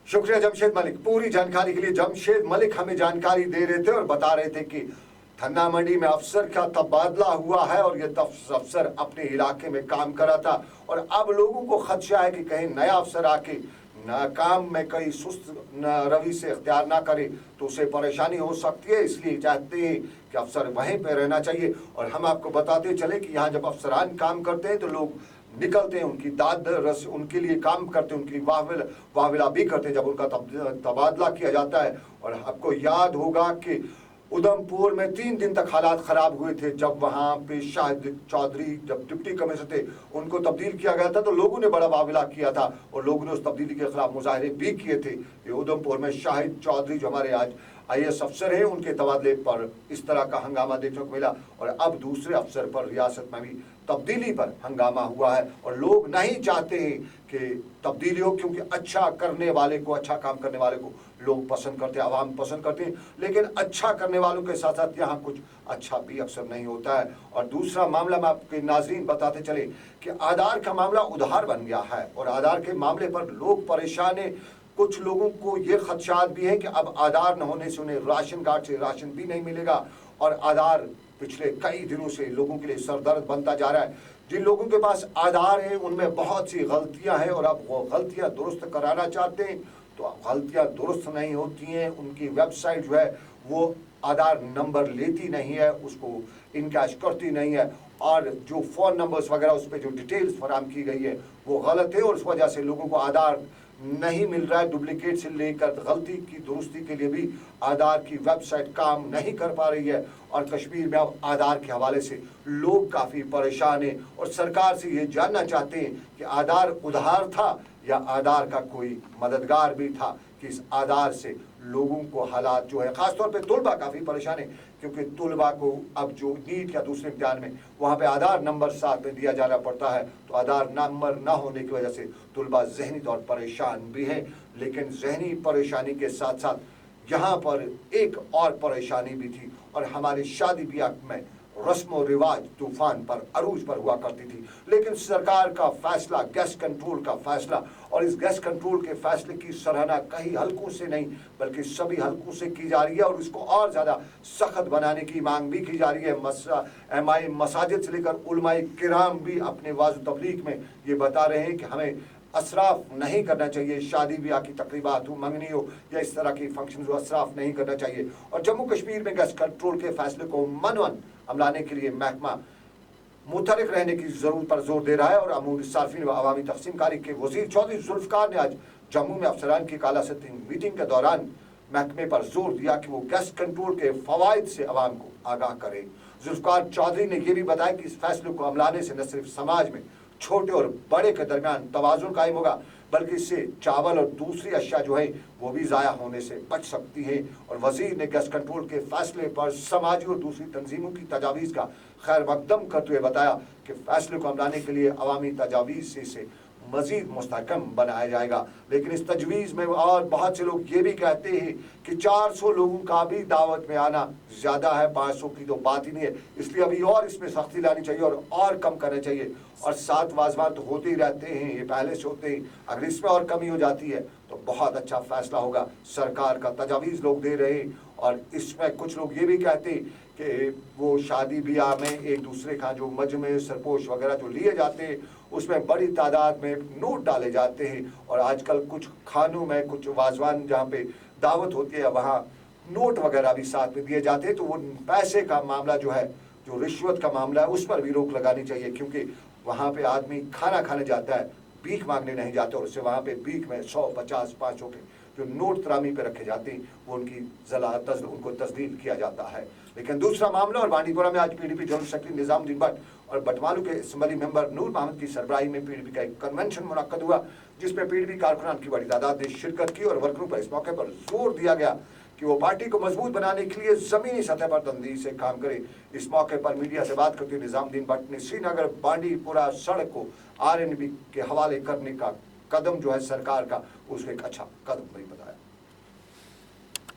शुक्रिया जमशेद मलिक। पूरी जानकारी के लिए जमशेद मलिक हमें जानकारी दे रहे थे और बता रहे थे कि धन्ना मंडी में अफसर का तबादला हुआ है और ये अफसर अपने इलाके में काम कर रहा था और अब लोगों को खदशा है कि कहीं नया अफसर आके काम में कई सुस्त रवि से इख्तियार ना करे तो उसे परेशानी हो सकती है। इसलिए चाहते हैं कि अफसर वहीं पे रहना चाहिए। और हम आपको बताते चले कि यहाँ जब अफसरान काम करते हैं तो लोग निकलते हैं, उनकी दाद रस उनके लिए काम करते हैं, उनकी वाहविला भी करते हैं जब उनका तबादला किया जाता है। और आपको याद होगा कि उधमपुर में 3 दिन तक हालात खराब हुए थे जब वहां पे शाहिद चौधरी जब डिप्टी कमिश्नर थे उनको तब्दील किया गया था तो लोगों ने बड़ा वाविला किया था और लोगों ने उस तब्दीली के खिलाफ मुजाहरे भी किए थे। ये उधमपुर में शाहिद चौधरी जो हमारे आज IAS अफसर हैं उनके तबादले पर इस तरह का हंगामा देखने को मिला और अब दूसरे अफसर पर रियासत में भी तब्दीली पर हंगामा हुआ है और लोग नहीं चाहते हैं कि तब्दीली हो क्योंकि अच्छा करने वाले को, अच्छा काम करने वाले को लोग पसंद करते हैं, आवाम पसंद करते हैं। लेकिन अच्छा करने वालों के साथ साथ यहाँ कुछ अच्छा भी अक्सर नहीं होता है। और दूसरा मामला मैं आपके नाजरीन बताते चले कि आधार का मामला उधार बन गया है और आधार के मामले पर लोग परेशान हैं। कुछ लोगों को ये खदशात भी है कि अब आधार न होने से उन्हें राशन कार्ड से राशन भी नहीं मिलेगा और आधार पिछले कई दिनों से लोगों के लिए सरदर्द बनता जा रहा है। जिन लोगों के पास आधार है उनमें बहुत सी गलतियां हैं और अब वो गलतियां दुरुस्त कराना चाहते हैं तो गलतियां दुरुस्त नहीं होती हैं। उनकी वेबसाइट जो है वो आधार नंबर लेती नहीं है, उसको इनकैश करती नहीं है और जो फ़ोन नंबर्स वगैरह उस पर जो डिटेल्स फराहम की गई है वो गलत है और उस वजह से लोगों को आधार नहीं मिल रहा है। डुप्लीकेट से लेकर गलती की दुरुस्ती के लिए भी आधार की वेबसाइट काम नहीं कर पा रही है और कश्मीर में अब आधार के हवाले से लोग काफ़ी परेशान हैं और सरकार से ये जानना चाहते हैं कि आधार उधार था या आधार का कोई मददगार भी था कि इस आधार से लोगों को हालात जो है ख़ासतौर पे तुलबा काफ़ी परेशान है क्योंकि तुलबा को अब जो नीट या दूसरे इम्तिहान में वहाँ पे आधार नंबर साथ में दिया जाना पड़ता है तो आधार नंबर ना होने की वजह से तुलबा जहनी तौर पर परेशान भी है। लेकिन जहनी परेशानी के साथ साथ यहाँ पर एक और परेशानी भी थी और हमारी शादी ब्याह में रस्म और रिवाज तूफान पर अरूज पर हुआ करती थी। लेकिन सरकार का फैसला, गैस कंट्रोल का फैसला और इस गैस कंट्रोल के फैसले की सराहना कई हलकों से नहीं बल्कि सभी हलकों से की जा रही है और इसको और ज़्यादा सख्त बनाने की मांग भी की जा रही है। MI मसाजिद से लेकर उलमाए किराम भी अपने वाज़ तबलीग में ये बता रहे हैं कि हमें असराफ नहीं करना चाहिए, शादी ब्याह की तकरीबात हो, मंगनी हो या इस तरह की फंक्शन हो, असराफ नहीं करना चाहिए। और जम्मू कश्मीर में गैस कंट्रोल के फैसले को मनवन अमलाने के लिए महकमा मुतहरिक रहने की ज़रूरत पर जोर दे रहा है और अमूरी सार्फिन व अवामी तक़सीमकारी के वज़ीर चौधरी जुल्फ़िकार ने आज जम्मू में अफसरान की काला सतही मीटिंग के दौरान महकमे पर जोर दिया कि वो गैस कंट्रोल के फ़वाइद से अवाम को आगाह करे। जुल्फ़िकार चौधरी ने यह भी बताया कि इस फैसले को अमलाने से न सिर्फ समाज में छोटे और बड़े के दरमियान तवाज़ुन कायम होगा बल्कि इससे चावल और दूसरी अशिया जो है वो भी ज़ाया होने से बच सकती है। और वज़ीर ने गैस कंट्रोल के फैसले पर समाजी और दूसरी तंजीमों की तजावीज़ का खैर मकदम करते हुए बताया कि फैसले को अपनाने के लिए अवामी तजावीज़ से इसे मज़ीद मुस्तहकम बनाया जाएगा। लेकिन इस तजवीज़ में और बहुत से लोग ये भी कहते हैं कि 400 लोगों का भी दावत में आना ज़्यादा है, 500 की तो बात ही नहीं है। इसलिए अभी और इसमें सख्ती लानी चाहिए और कम करना चाहिए। और 7 वाजवान तो होते ही रहते हैं, ये पहले से होते हैं, अगर इसमें और कमी हो जाती है तो बहुत अच्छा फैसला होगा। सरकार का तजावीज़ लोग दे रहे हैं और इसमें कुछ लोग ये भी कहते हैं कि वो शादी ब्याह में एक दूसरे का जो मजमे सरपोश वगैरह जो लिए जाते हैं उसमें बड़ी तादाद में नोट डाले जाते हैं और आजकल कुछ खानों में कुछ वाजवान जहाँ पे दावत होती है वहाँ नोट वगैरह भी साथ में दिए जाते हैं। तो वो पैसे का मामला जो है, जो रिश्वत का मामला है, उस पर भी रोक लगानी चाहिए क्योंकि वहाँ पे आदमी खाना खाने जाता है, भीख मांगने नहीं जाते और उससे वहाँ पे भीख में 100, 50, 500 के जो नोट तरामी पे रखे जाते हैं वो उनको तस्दील किया जाता है। लेकिन दूसरा मामला और बांडीपोरा में आज PDP general secretary Nizamuddin Bhatt और बटमालू के असम्बली मेंबर नूर मोहम्मद की सरबराही में PDP का एक कन्वेंशन मुनक्कद हुआ जिसमें PDP कारकुनान की बड़ी तादाद ने शिरकत की और वर्करों पर इस मौके पर जोर दिया गया कि वो पार्टी को मजबूत बनाने के लिए ज़मीनी सतह पर तंजीम से काम करे। इस मौके पर मीडिया से बात करते हुए निज़ामुद्दीन भट्ट ने श्रीनगर बांडीपोरा सड़क को RNB के हवाले करने का कदम जो है सरकार का उसको एक अच्छा कदम नहीं बताया।